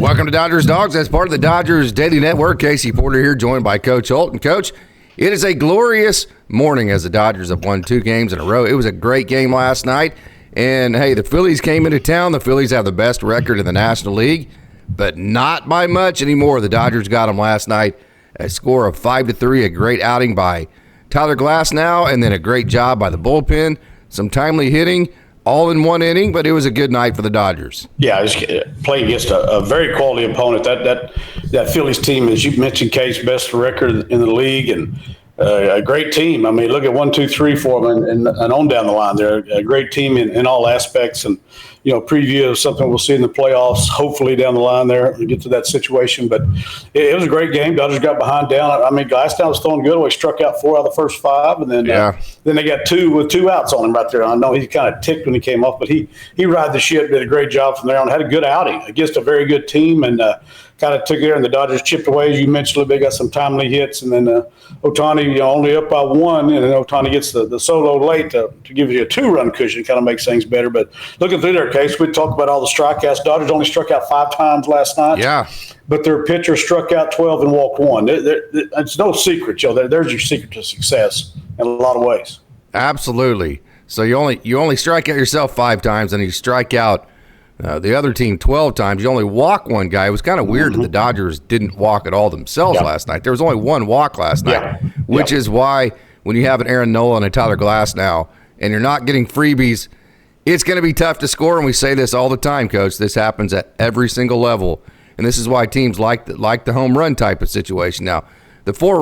Welcome to Dodgers Dogs. As part of the Dodgers Daily Network, Casey Porter here, joined by Coach Holt. And Coach, it is a glorious morning as the Dodgers have won 2 games in a row. It was a great game last night. And, hey, the Phillies came into town. The Phillies have the best record in the National League, but not by much anymore. The Dodgers got them last night. A score of 5-3, a great outing by TylerGlasnow, and then a great job by the bullpen. Some timely hitting, all in one inning, but it was a good night for the Dodgers. Yeah, playing against a very quality opponent. That Phillies team, as you mentioned, Case, best record in the league, and a great team. I mean, look at 1, 2, 3 for them, and on down the line. They're a great team in all aspects, and preview of something we'll see in the playoffs, hopefully down the line there and get to that situation. But it was a great game. Dodgers got behind down. I mean, Glasnow was throwing good. He struck out 4 out of the first 5, and then then they got 2 with 2 outs on him right there. I know he kind of ticked when he came off, but he ride the ship, did a great job from there on. Had a good outing against a very good team, and kind of took there, and the Dodgers chipped away. As you mentioned a little bit, got some timely hits, and then Ohtani only up by 1, and then Ohtani gets the solo late to give you a 2-run cushion, kind of makes things better. But looking through their case, we talked about all the strikeouts. Dodgers only struck out 5 times last night. Yeah. But their pitcher struck out 12 and walked 1. It's no secret, Joe. There's your secret to success in a lot of ways. Absolutely. So you only strike out yourself 5 times, and you strike out the other team 12 times. You only walk 1 guy. It was kind of weird that the Dodgers didn't walk at all themselves last night. There was only 1 walk last night, which is why when you have an Aaron Nola and a TylerGlasnow and you're not getting freebies, it's going to be tough to score. And we say this all the time, Coach. This happens at every single level, and this is why teams like the home run type of situation. Now, the 4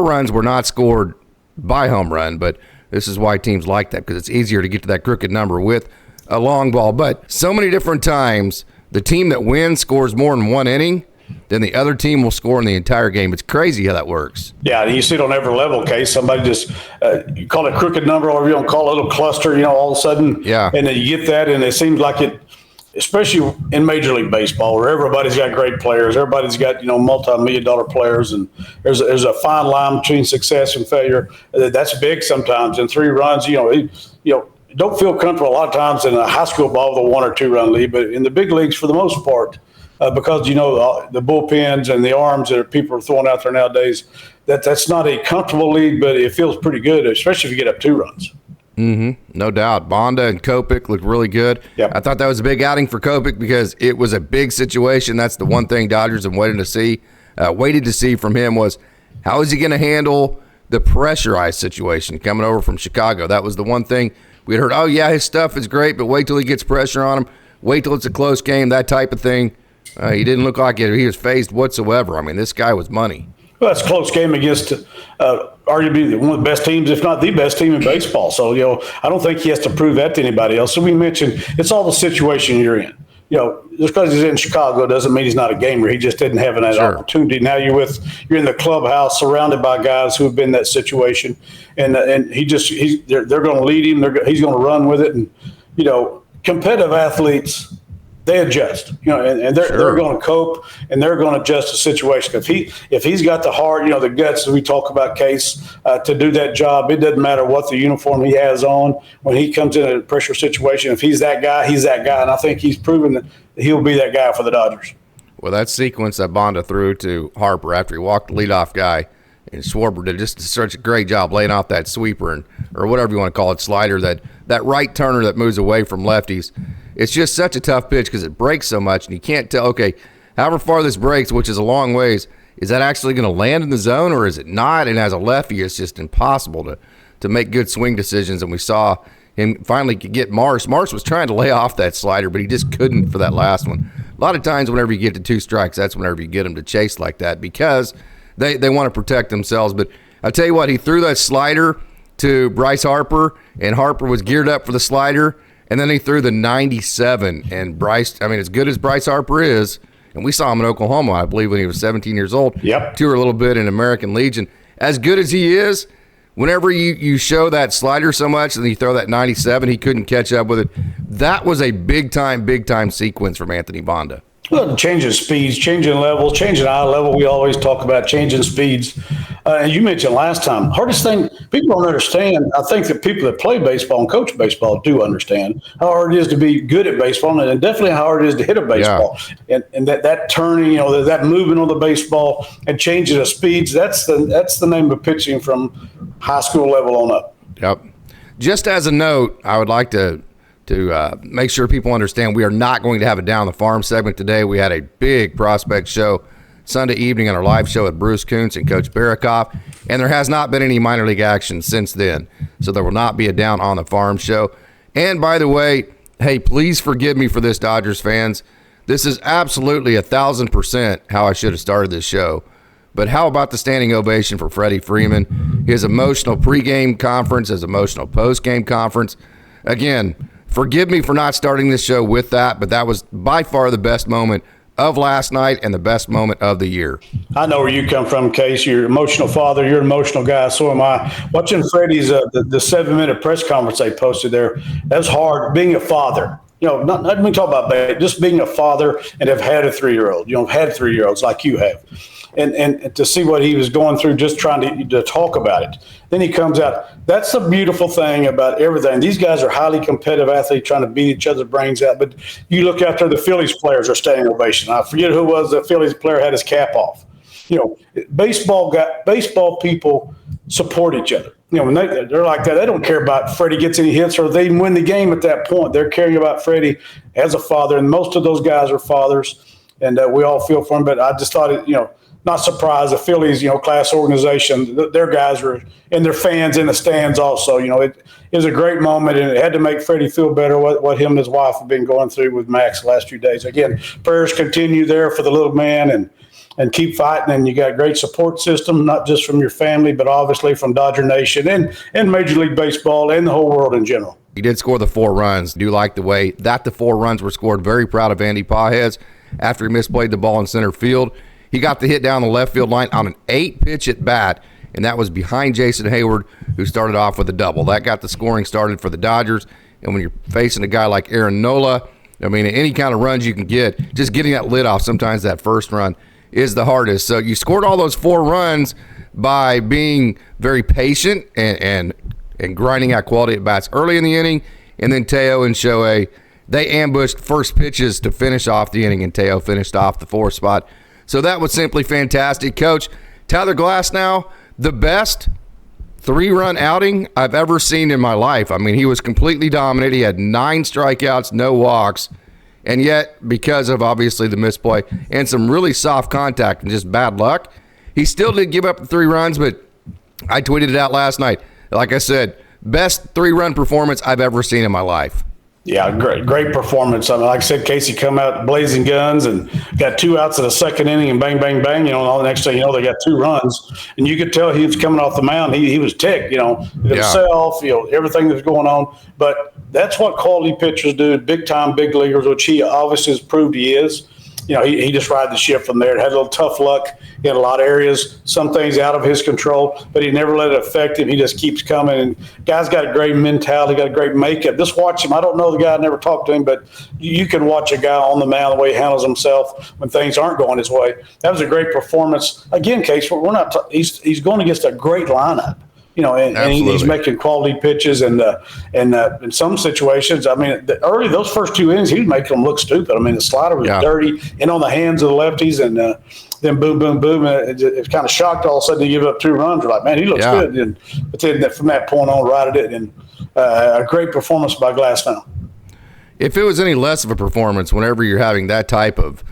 runs were not scored by home run, but this is why teams like that, because it's easier to get to that crooked number with a long ball. But so many different times, the team that wins scores more in 1 inning than the other team will score in the entire game. It's crazy how that works. Yeah, you see it on every level, Case. Somebody just you call it crooked number, or you don't call it a little cluster, all of a sudden. Yeah. And then you get that, and it seems like it, especially in Major League Baseball, where everybody's got great players, everybody's got multi-million-dollar players, and there's a fine line between success and failure. That's big sometimes. And 3 runs, don't feel comfortable a lot of times in a high school ball with a 1 or 2 run lead, but in the big leagues, for the most part, because the bullpens and the arms that people are throwing out there nowadays, that's not a comfortable lead, but it feels pretty good, especially if you get up 2 runs. Mm-hmm. No doubt. Banda and Kopech looked really good. Yep. I thought that was a big outing for Kopech because it was a big situation. That's the one thing Dodgers have waited to see from him was how is he going to handle the pressurized situation coming over from Chicago. That was the one thing we had heard. Oh, yeah, his stuff is great, but wait till he gets pressure on him. Wait till it's a close game, that type of thing. He didn't look like he was phased whatsoever. I mean, this guy was money. Well, that's a close game against arguably one of the best teams, if not the best team in baseball. So, I don't think he has to prove that to anybody else. So we mentioned it's all the situation you're in. Just because he's in Chicago doesn't mean he's not a gamer. He just didn't have that opportunity. Now you're in the clubhouse surrounded by guys who have been in that situation, and they're going to lead him. He's going to run with it, and competitive athletes, they adjust, and they're going to cope, and they're going to adjust the situation. If he's got the heart, the guts that we talk about, Case, to do that job, it doesn't matter what the uniform he has on. When he comes in a pressure situation, if he's that guy, he's that guy, and I think he's proven that he'll be that guy for the Dodgers. Well, that sequence that Banda threw to Harper after he walked the leadoff guy, and Schwarber did just such a great job laying off that sweeper or whatever you want to call it, slider, that right turner that moves away from lefties. It's just such a tough pitch because it breaks so much, and you can't tell, okay, however far this breaks, which is a long ways, is that actually going to land in the zone or is it not? And as a lefty, it's just impossible to make good swing decisions, and we saw him finally get Marsh. Marsh was trying to lay off that slider, but he just couldn't for that last one. A lot of times whenever you get to 2 strikes, that's whenever you get them to chase like that because they want to protect themselves. But I'll tell you what, he threw that slider to BryceHarper, and Harper was geared up for the slider, and then he threw the 97. And Bryce, I mean, as good as BryceHarper is, and we saw him in Oklahoma, I believe, when he was 17 years old. Yep. Toured a little bit in American Legion. As good as he is, whenever you show that slider so much and you throw that 97, he couldn't catch up with it. That was a big-time sequence from AnthonyBanda. Well, changing speeds, changing levels, changing eye level. We always talk about changing speeds. And you mentioned last time, hardest thing people don't understand. I think that people that play baseball and coach baseball do understand how hard it is to be good at baseball, and definitely how hard it is to hit a baseball. Yeah. And that turning, that movement on the baseball and changing the speeds. That's the name of pitching from high school level on up. Yep. Just as a note, I would like to make sure people understand we are not going to have a Down the Farm segment today. We had a big prospect show Sunday evening on our live show with Bruce Kuntz and Coach Barakoff, and there has not been any minor league action since then. So there will not be a Down on the Farm show. And by the way, hey, please forgive me for this, Dodgers fans. This is absolutely 1,000% how I should have started this show. But how about the standing ovation for Freddie Freeman, his emotional pregame conference, his emotional postgame conference? Again, forgive me for not starting this show with that, but that was by far the best moment of last night and the best moment of the year. I know where you come from, Case. You're an emotional father. You're an emotional guy. So am I. Watching Freddie's the 7-minute press conference they posted there, that's hard. Being a father, not when we talk about just being a father and have had a 3-year-old. Had 3-year-olds like you have. And to see what he was going through just trying to talk about it. Then he comes out. That's the beautiful thing about everything. These guys are highly competitive athletes trying to beat each other's brains out. But you look out there, the Phillies players are standing ovation. I forget who it was. The Phillies player had his cap off. Baseball people support each other. When they're like that, they don't care about Freddie gets any hits or they win the game at that point. They're caring about Freddie as a father. And most of those guys are fathers. And we all feel for him. But I just thought not surprised. The Phillies, class organization, their guys were, and their fans in the stands also. It was a great moment, and it had to make Freddie feel better what him and his wife have been going through with Max the last few days. Again, prayers continue there for the little man and keep fighting. And you got a great support system, not just from your family, but obviously from Dodger Nation and Major League Baseball and the whole world in general. He did score the 4 runs. Do you like the way that the 4 runs were scored? Very proud of AndyPages after he misplayed the ball in center field. He got the hit down the left field line on an 8-pitch at bat, and that was behind Jason Hayward, who started off with a double. That got the scoring started for the Dodgers. And when you're facing a guy like Aaron Nola, any kind of runs you can get, just getting that lid off, sometimes that first run is the hardest. So you scored all those 4 runs by being very patient and grinding out quality at bats early in the inning. And then Teo and Shohei, they ambushed first pitches to finish off the inning, and Teo finished off the 4th spot. So that was simply fantastic. Coach, TylerGlasnow, the best 3-run outing I've ever seen in my life. He was completely dominant. He had 9 strikeouts, no walks. And yet, because of obviously the misplay and some really soft contact and just bad luck, he still did give up the 3 runs, but I tweeted it out last night. Like I said, best 3-run performance I've ever seen in my life. Yeah, great performance. Like I said, Casey come out blazing guns and got 2 outs in the 2nd inning and bang, bang, bang. And all the next thing they got 2 runs. And you could tell he was coming off the mound. He was ticked, himself, everything that was going on. But that's what quality pitchers do, big-time big leaguers, which he obviously has proved he is. He just ride the ship from there. Had a little tough luck in a lot of areas, some things out of his control, but he never let it affect him. He just keeps coming. And guy's got a great mentality, got a great makeup. Just watch him. I don't know the guy, I never talked to him, but you can watch a guy on the mound, the way he handles himself when things aren't going his way. That was a great performance. Again, Case, we're not. He's going against a great lineup. And he's making quality pitches, and in some situations, early those first 2 innings, he was making them look stupid. The slider was dirty and on the hands of the lefties, and then boom, boom, boom, and it kind of shocked all of a sudden to give up 2 runs. We're like, man, he looks good. But then from that point on, righted it, and a great performance by Glasnow. If it was any less of a performance, whenever you're having that type of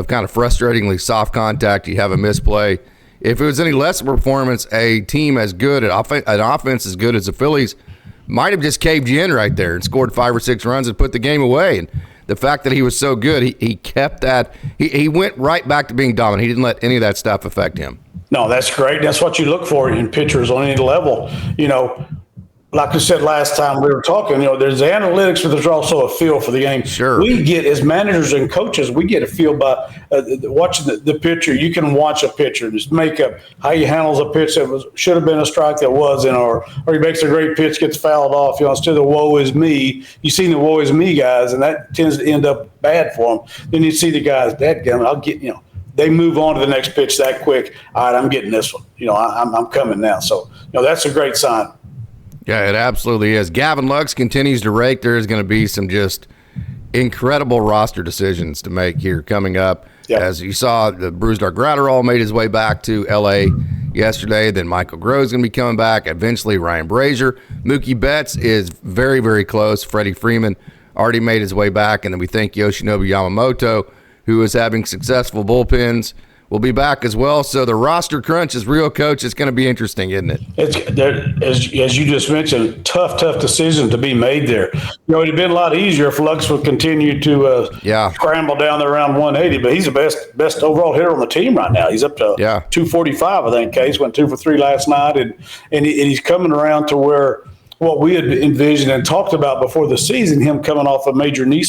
kind of frustratingly soft contact, you have a misplay. If it was any less of a performance, a team as good, an offense as good as the Phillies might have just caved you in right there and scored 5 or 6 runs and put the game away. And the fact that he was so good, he kept that. He went right back to being dominant. He didn't let any of that stuff affect him. No, that's great. That's what you look for in pitchers on any level. like I said last time we were talking, there's analytics, but there's also a feel for the game. Sure. We get, as managers and coaches, we get a feel by watching the pitcher. You can watch a pitcher, just makeup, how he handles a pitch that should have been a strike that wasn't, or he makes a great pitch, gets fouled off. Instead of woe is me, you see the woe is me guys, and that tends to end up bad for them. Then you see the guys, dadgummit, I'll get, they move on to the next pitch that quick. All right, I'm getting this one. I'm coming now. So, that's a great sign. Yeah, it absolutely is. Gavin Lux continues to rake. There is going to be some just incredible roster decisions to make here coming up. Yep. As you saw, the Brusdar Gratterall made his way back to L.A. yesterday. Then Michael Grove's going to be coming back. Eventually, Ryan Brazier. Mookie Betts is very, very close. Freddie Freeman already made his way back. And then we think Yoshinobu Yamamoto, who is having successful bullpens, will be back as well. So the roster crunch is real, Coach. It's going to be interesting, isn't it? As you just mentioned, tough decision to be made there. It'd have been a lot easier if Lux would continue to scramble down there around 180, but he's the best overall hitter on the team right now. He's up to 245, I think. Case went 2 for 3 last night, and he's coming around to where what we had envisioned and talked about before the season, him coming off a major knee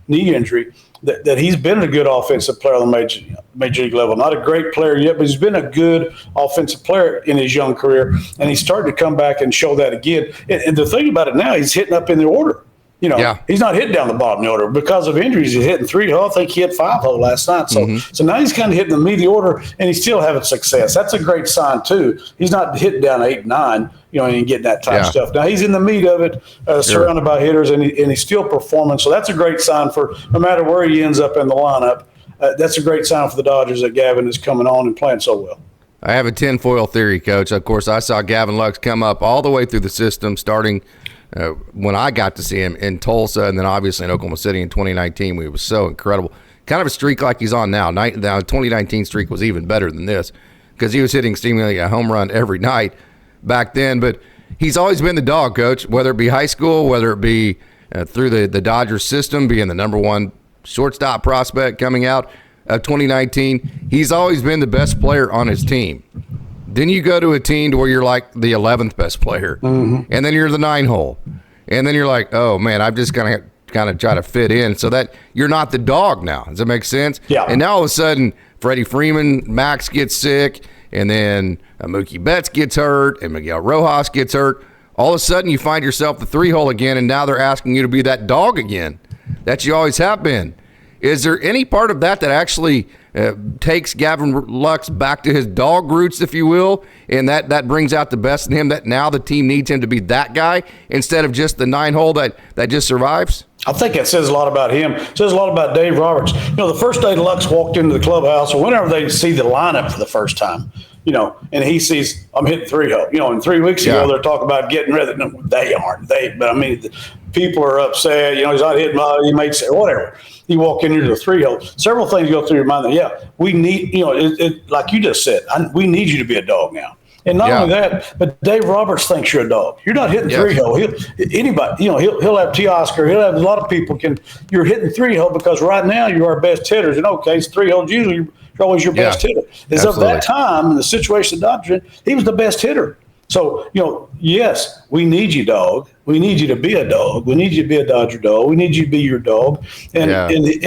injury, that he's been a good offensive player on the major league level. Not a great player yet, but he's been a good offensive player in his young career, and he's starting to come back and show that again. And the thing about it now, he's hitting up in the order. He's not hitting down the bottom of the order because of injuries. He's hitting 3-hole. I think he hit 5-hole last night. So now he's kind of hitting the meat of the order, and he's still having success. That's a great sign too. He's not hitting down 8, 9, and getting that type of stuff. Now he's in the meat of it, surrounded by hitters, and he's still performing. So that's a great sign for no matter where he ends up in the lineup. That's a great sign for the Dodgers that Gavin is coming on and playing so well. I have a tinfoil theory, Coach. Of course, I saw Gavin Lux come up all the way through the system, starting when I got to see him in Tulsa, and then obviously in Oklahoma City in 2019, it was so incredible. Kind of a streak like he's on now. The 2019 streak was even better than this because he was hitting seemingly a home run every night back then. But he's always been the dog, Coach, whether it be high school, whether it be through the Dodgers system, being the number one shortstop prospect coming out of 2019. He's always been the best player on his team. Then you go to a team to where you're like the 11th best player, and then you're the 9-hole, and then you're like, oh man, I'm just gonna kind of try to fit in, so that you're not the dog now. Does that make sense? Yeah. And now all of a sudden, Freddie Freeman, Max gets sick, and then Mookie Betts gets hurt, and Miguel Rojas gets hurt. All of a sudden, you find yourself the 3-hole again, and now they're asking you to be that dog again that you always have been. Is there any part of that actually takes Gavin Lux back to his dog roots, if you will, and that brings out the best in him, that now the team needs him to be that guy instead of just the 9-hole that just survives? I think it says a lot about him. It says a lot about Dave Roberts. The first day Lux walked into the clubhouse, or whenever they see the lineup for the first time, and he sees I'm hitting 3-hole. And 3 weeks ago they're talking about getting rid of it. No, they aren't. But I mean, people are upset. He's not hitting he makes whatever. You walk into the 3-hole. Several things go through your mind. We need, like you just said, we need you to be a dog now. And not only that, but Dave Roberts thinks you're a dog. You're not hitting 3-hole. He'll have T. Oscar. He'll have a lot of people you're hitting 3-hole because right now you're our best hitters. In case 3-hole usually you're always your best hitter. As of that time in the situation of Dodger, he was the best hitter. So, yes, we need you, dog. We need you to be a dog. We need you to be a Dodger dog. We need you to be your dog. And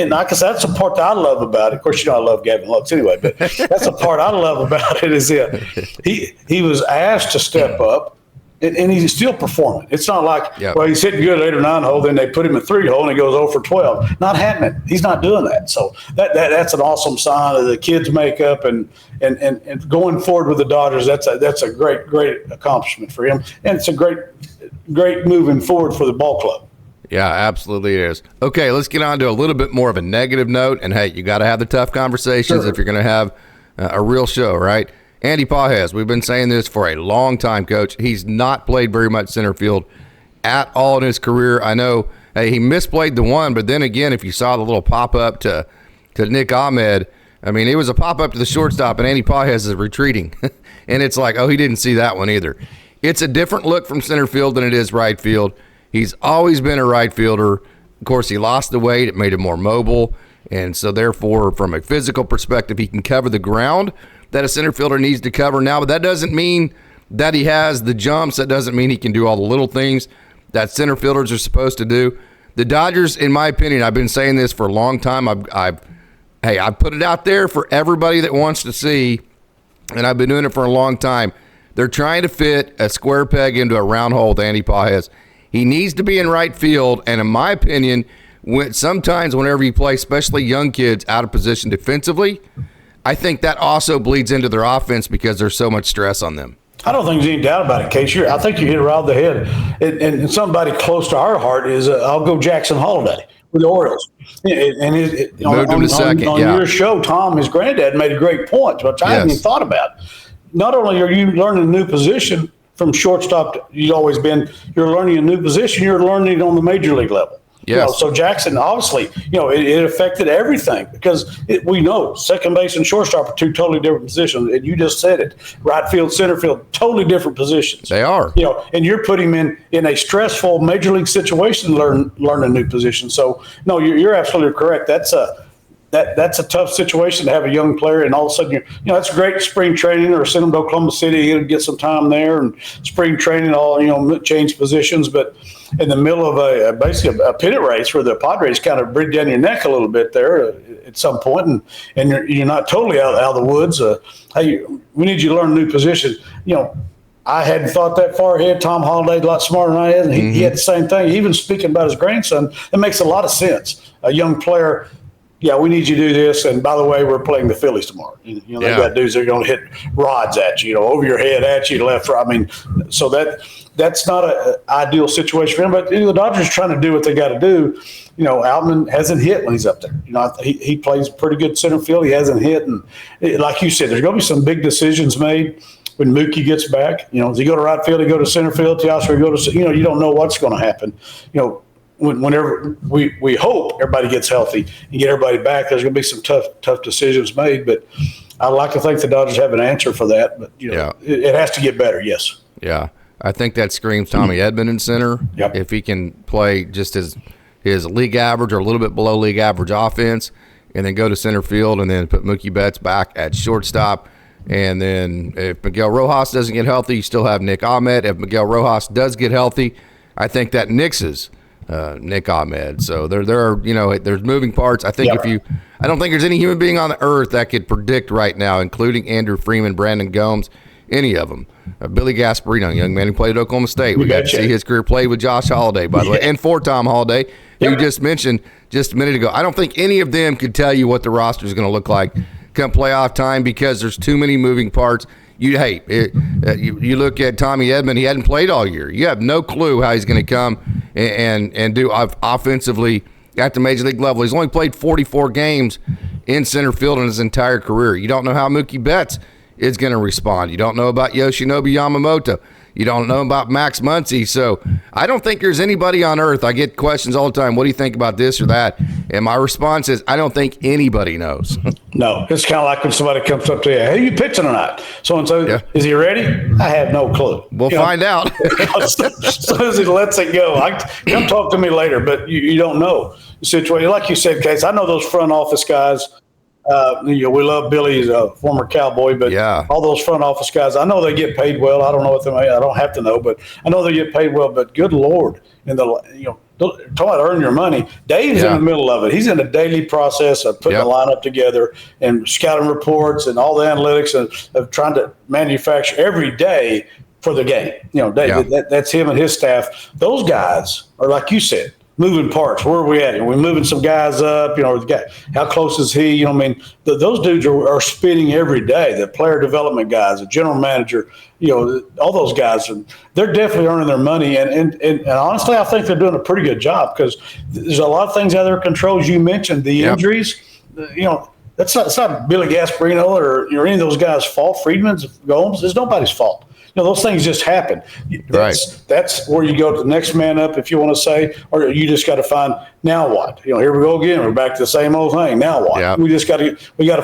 like I said, that's the part that I love about it. Of course, I love Gavin Lux anyway, but that's the part I love about it is that he was asked to step up, and he's still performing. It's not like, well, he's hitting good at 8 or 9 hole, then they put him at 3-hole and he goes 0 for 12. Not happening. He's not doing that. So that's an awesome sign of the kids' makeup and going forward with the Dodgers. That's a great accomplishment for him, and it's a great moving forward for the ball club. Yeah, absolutely it is. Okay, let's get on to a little bit more of a negative note. And hey, you got to have the tough conversations if you're going to have a real show, right? AndyPages, we've been saying this for a long time, Coach. He's not played very much center field at all in his career. I know he misplayed the one, but then again, if you saw the little pop-up to Nick Ahmed, I mean, it was a pop-up to the shortstop, and AndyPages is retreating. And it's like, oh, he didn't see that one either. It's a different look from center field than it is right field. He's always been a right fielder. Of course, he lost the weight. It made him more mobile. And so, therefore, from a physical perspective, he can cover the ground that a center fielder needs to cover now. But that doesn't mean that he has the jumps, that doesn't mean he can do all the little things that center fielders are supposed to do. The Dodgers, in my opinion, I've been saying this for a long time. I put it out there for everybody that wants to see, and I've been doing it for a long time. They're trying to fit a square peg into a round hole with AndyPages. He needs to be in right field, and in my opinion, sometimes whenever you play, especially young kids, out of position defensively, I think that also bleeds into their offense because there's so much stress on them. I don't think there's any doubt about it, Case. I think you hit it right on the head. And somebody close to our heart is I'll go Jackson Holiday with the Orioles. And on your show, Tom, his granddad, made a great point, which I hadn't even thought about. Not only are you learning a new position from shortstop, you're learning a new position, you're learning it on the major league level. Yes. So Jackson, obviously, it affected everything because we know second base and shortstop are two totally different positions. And you just said it. Right field, center field, totally different positions. They are. And you're putting him in a stressful major league situation to learn a new position. So, no, you're absolutely correct. That's a tough situation to have a young player, and all of a sudden, that's great spring training, or send him to Oklahoma City and get some time there, and spring training, change positions. But in the middle of basically a pennant race where the Padres kind of breathe down your neck a little bit there at some point, and you're not totally out of the woods. Hey, we need you to learn a new position. I hadn't thought that far ahead. Tom Holliday, a lot smarter than I had, and he had the same thing. Even speaking about his grandson, it makes a lot of sense. A young player. Yeah, we need you to do this. And by the way, we're playing the Phillies tomorrow. They got dudes that are going to hit rods at you, over your head, at you, left, right. I mean, so that's not an ideal situation for him. But the Dodgers are trying to do what they got to do. Outman hasn't hit when he's up there. He plays pretty good center field. He hasn't hit, and like you said, there's going to be some big decisions made when Mookie gets back. Does he go to right field? He go to center field? Teoscar go to you don't know what's going to happen. Whenever we hope everybody gets healthy and get everybody back, there's going to be some tough decisions made. But I like to think the Dodgers have an answer for that. But it has to get better. Yes. Yeah, I think that screams Tommy Edman in center. Yep. If he can play just his league average or a little bit below league average offense, and then go to center field, and then put Mookie Betts back at shortstop. And then if Miguel Rojas doesn't get healthy, you still have Nick Ahmed. If Miguel Rojas does get healthy, I think that nixes Nick Ahmed. So there are, there's moving parts. I think I don't think there's any human being on the earth that could predict right now, including Andrew Freeman, Brandon Gomes, any of them. Billy Gasparino, young man who played at Oklahoma State. We got to see his career play with Josh Holliday, by the way, and for Tom Holliday, who you just mentioned just a minute ago. I don't think any of them could tell you what the roster is going to look like come playoff time because there's too many moving parts. You look at Tommy Edman, he hadn't played all year. You have no clue how he's going to come and do offensively at the major league level. He's only played 44 games in center field in his entire career. You don't know how Mookie Betts is going to respond. You don't know about Yoshinobu Yamamoto. You don't know about Max Muncy. So I don't think there's anybody on earth. I get questions all the time. What do you think about this or that? And my response is, I don't think anybody knows. No, it's kind of like when somebody comes up to you, hey, you pitching tonight? So-and-so, Is he ready? I have no clue. We'll find out. As soon as he lets it go, come talk to me later, but you don't know the situation. Like you said, Case, I know those front office guys. We love Billy, he's a former Cowboy, but all those front office guys, I know they get paid well. I don't know what they make. I don't have to know, but I know they get paid well. But good Lord, talking about earn your money. Dave's in the middle of it. He's in the daily process of putting the lineup together and scouting reports and all the analytics of trying to manufacture every day for the game. Dave, that's him and his staff. Those guys are, like you said, moving parts. Where are we at? Are we moving some guys up? How close is he? Those dudes are spinning every day. The player development guys, the general manager, all those guys, they're definitely earning their money. And honestly, I think they're doing a pretty good job because there's a lot of things out of their control. As you mentioned, the injuries, that's not Billy Gasparino or any of those guys' fault. Friedman's, Gomes, it's nobody's fault. Those things just happen. That's where you go to the next man up, if you want to say, or you just got to find, now what? Here we go again. We're back to the same old thing. Now what? Yeah. We got to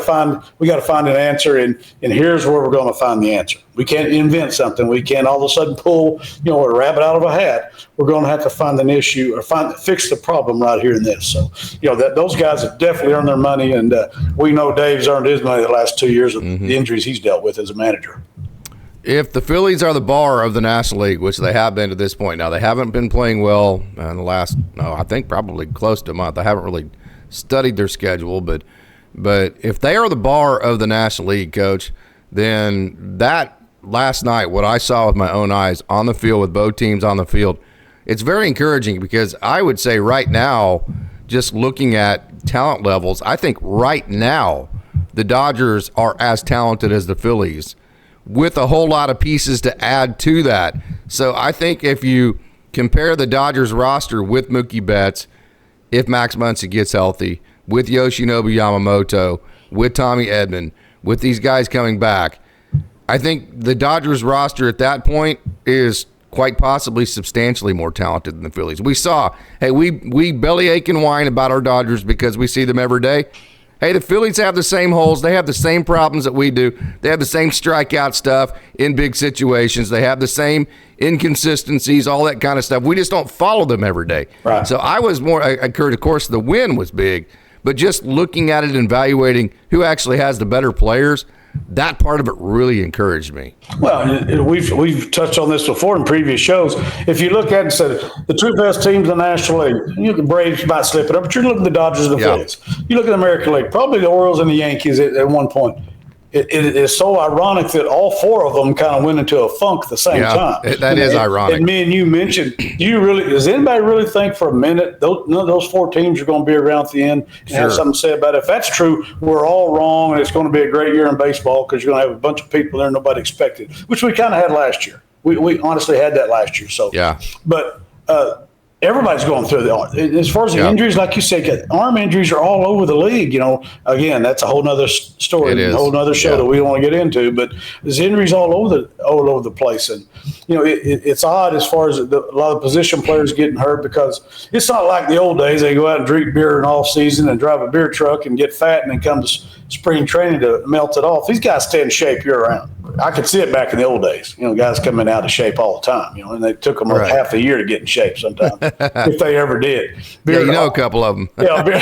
find an answer, and here's where we're going to find the answer. We can't invent something. We can't all of a sudden pull, a rabbit out of a hat. We're going to have to find an issue or fix the problem right here in this. So, those guys have definitely earned their money, and we know Dave's earned his money the last 2 years of the injuries he's dealt with as a manager. If the Phillies are the bar of the National League, which they have been to this point, now they haven't been playing well in the last, I think probably close to a month. I haven't really studied their schedule, but if they are the bar of the National League, Coach, then that last night, what I saw with my own eyes on the field with both teams on the field, it's very encouraging because I would say right now, just looking at talent levels, I think right now the Dodgers are as talented as the Phillies, with a whole lot of pieces to add to that. So I think if you compare the Dodgers roster with Mookie Betts, if Max Muncy gets healthy, with Yoshinobu Yamamoto, with Tommy Edman, with these guys coming back, I think the Dodgers roster at that point is quite possibly substantially more talented than the Phillies. We saw, hey, we bellyache and whine about our Dodgers because we see them every day. Hey, the Phillies have the same holes. They have the same problems that we do. They have the same strikeout stuff in big situations. They have the same inconsistencies, all that kind of stuff. We just don't follow them every day. Right. So I was more, of course, the win was big, but just looking at it and evaluating who actually has the better players, that part of it really encouraged me. Well, we've touched on this before in previous shows. If you look at it and said the two best teams in the National League, the Braves might slip it up, but you're looking at the Dodgers and the Phillies. You look at the American League, probably the Orioles and the Yankees at one point. It is so ironic that all four of them kind of went into a funk at the same time. That is ironic. And me and you mentioned, does anybody really think for a minute none of those four teams are going to be around at the end and have something to say about it? If that's true, we're all wrong, and it's going to be a great year in baseball because you're going to have a bunch of people there nobody expected, which we kind of had last year. We honestly had that last year. So but everybody's going through it. As far as the injuries, like you said, arm injuries are all over the league. Again, that's a whole nother story, a whole nother show that we don't want to get into. But there's injuries all over the place, and it's odd as far as a lot of position players getting hurt because it's not like the old days. They go out and drink beer in off season and drive a beer truck and get fat and then come to spring training to melt it off. These guys stay in shape year round. I could see it back in the old days. Guys coming out of shape all the time. And they took them half a year to get in shape sometimes, if they ever did. Beer a couple of them. Beer,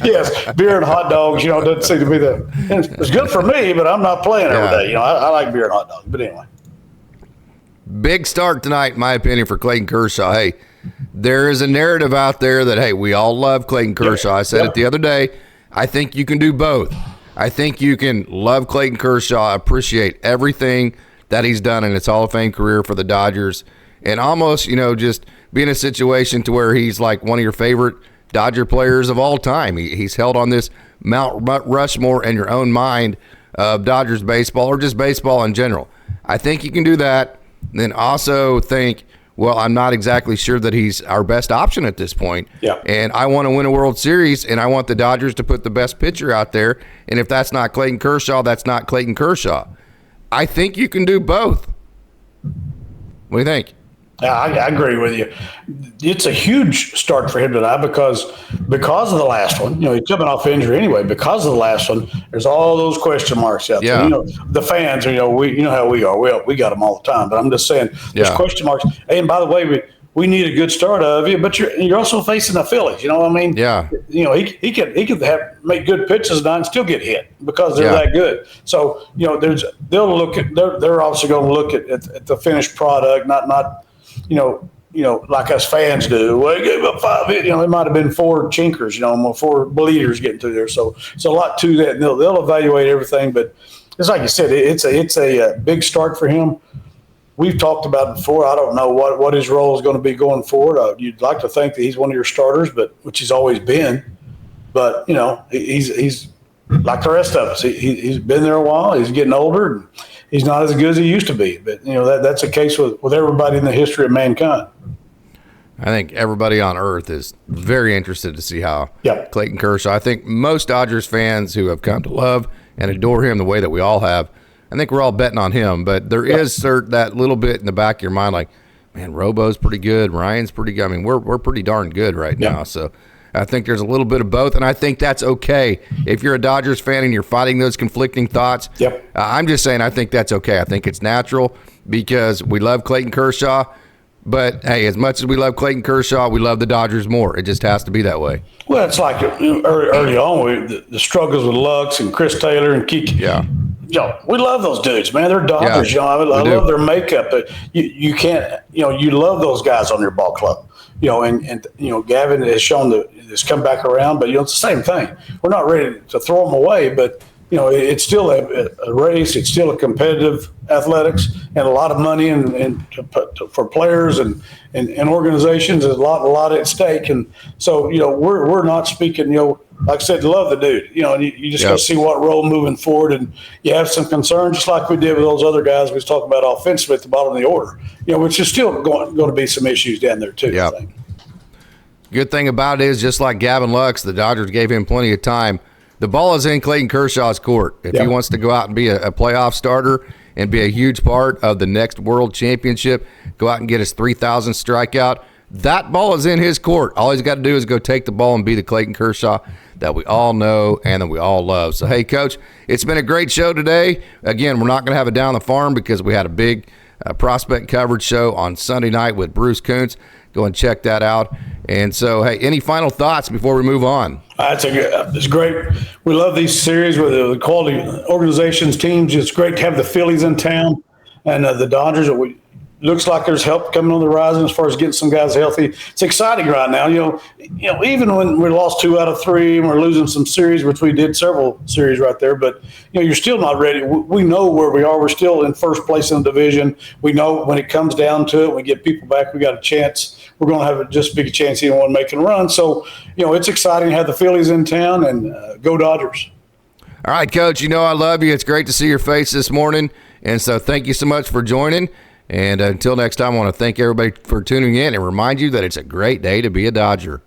yes, beer and hot dogs. Doesn't seem to be it's good for me, but I'm not playing every day. I like beer and hot dogs. But anyway, big start tonight, in my opinion, for Clayton Kershaw. Hey, there is a narrative out there that we all love Clayton Kershaw. I said it the other day. I think you can do both. I think you can love Clayton Kershaw, appreciate everything that he's done in his Hall of Fame career for the Dodgers, and almost, just be in a situation to where he's like one of your favorite Dodger players of all time. He's held on this Mount Rushmore in your own mind of Dodgers baseball or just baseball in general. I think you can do that. Then also think, well, I'm not exactly sure that he's our best option at this point. And I want to win a World Series, and I want the Dodgers to put the best pitcher out there. And if that's not Clayton Kershaw, that's not Clayton Kershaw. I think you can do both. What do you think? I agree with you. It's a huge start for him tonight because of the last one. He's coming off injury anyway. Because of the last one, there's all those question marks out there. The fans, how we are. We got them all the time. But I'm just saying, there's question marks. Hey, and by the way, we need a good start out of you. But you're also facing the Phillies. You know what I mean? Yeah. He could make good pitches tonight and still get hit because they're that good. So they'll look at they're obviously going to look at the finished product, not. Like us fans do. Well, he gave up 5 hits. It might have been 4 chinkers, 4 bleeders getting through there. So it's a lot to that. And they'll evaluate everything. But it's like you said, it's a big start for him. We've talked about it before. I don't know what his role is going to be going forward. You'd like to think that he's one of your starters, which he's always been. But he's like the rest of us. He's been there a while. He's getting older. And he's not as good as he used to be. But, that's the case with everybody in the history of mankind. I think everybody on earth is very interested to see how Clayton Kershaw, I think most Dodgers fans who have come to love and adore him the way that we all have, I think we're all betting on him. But there is that little bit in the back of your mind like, man, Robo's pretty good. Ryan's pretty good. I mean, we're pretty darn good right now. So I think there's a little bit of both, and I think that's okay. If you're a Dodgers fan and you're fighting those conflicting thoughts, I'm just saying I think that's okay. I think it's natural because we love Clayton Kershaw, but, hey, as much as we love Clayton Kershaw, we love the Dodgers more. It just has to be that way. Well, it's like early on, the struggles with Lux and Chris Taylor and Kiki. we love those dudes, man. They're Dodgers. Yeah, I love their makeup. You can't, you love those guys on your ball club. And Gavin has shown has come back around, but it's the same thing. We're not ready to throw them away, but it's still a race. It's still a competitive athletics, and a lot of money and for players and organizations. There's a lot at stake, and so we're not speaking. Like I said, love the dude. And you just got to see what role moving forward, and you have some concerns, just like we did with those other guys we was talking about offensively at the bottom of the order. Which is still going to be some issues down there too. Yep. I think. Good thing about it is, just like Gavin Lux, the Dodgers gave him plenty of time. The ball is in Clayton Kershaw's court. If he wants to go out and be a playoff starter and be a huge part of the next World Championship, go out and get his 3,000th strikeout, that ball is in his court. All he's got to do is go take the ball and be the Clayton Kershaw that we all know and that we all love. So, hey, Coach, it's been a great show today. Again, we're not going to have it down the farm because we had a big prospect coverage show on Sunday night with Bruce Kuntz. Go and check that out. And so, hey, any final thoughts before we move on? It's great. We love these series with the quality organizations, teams. It's great to have the Phillies in town and the Dodgers. Looks like there's help coming on the horizon as far as getting some guys healthy. It's exciting right now. Even when we lost 2 out of 3 and we're losing some series, which we did several series right there, but you're still not ready. We know where we are. We're still in first place in the division. We know when it comes down to it, we get people back, we got a chance. We're going to have just as big a chance anyone making a run. So, it's exciting to have the Phillies in town, and go Dodgers. All right, Coach, I love you. It's great to see your face this morning. And so thank you so much for joining. And until next time, I want to thank everybody for tuning in and remind you that it's a great day to be a Dodger.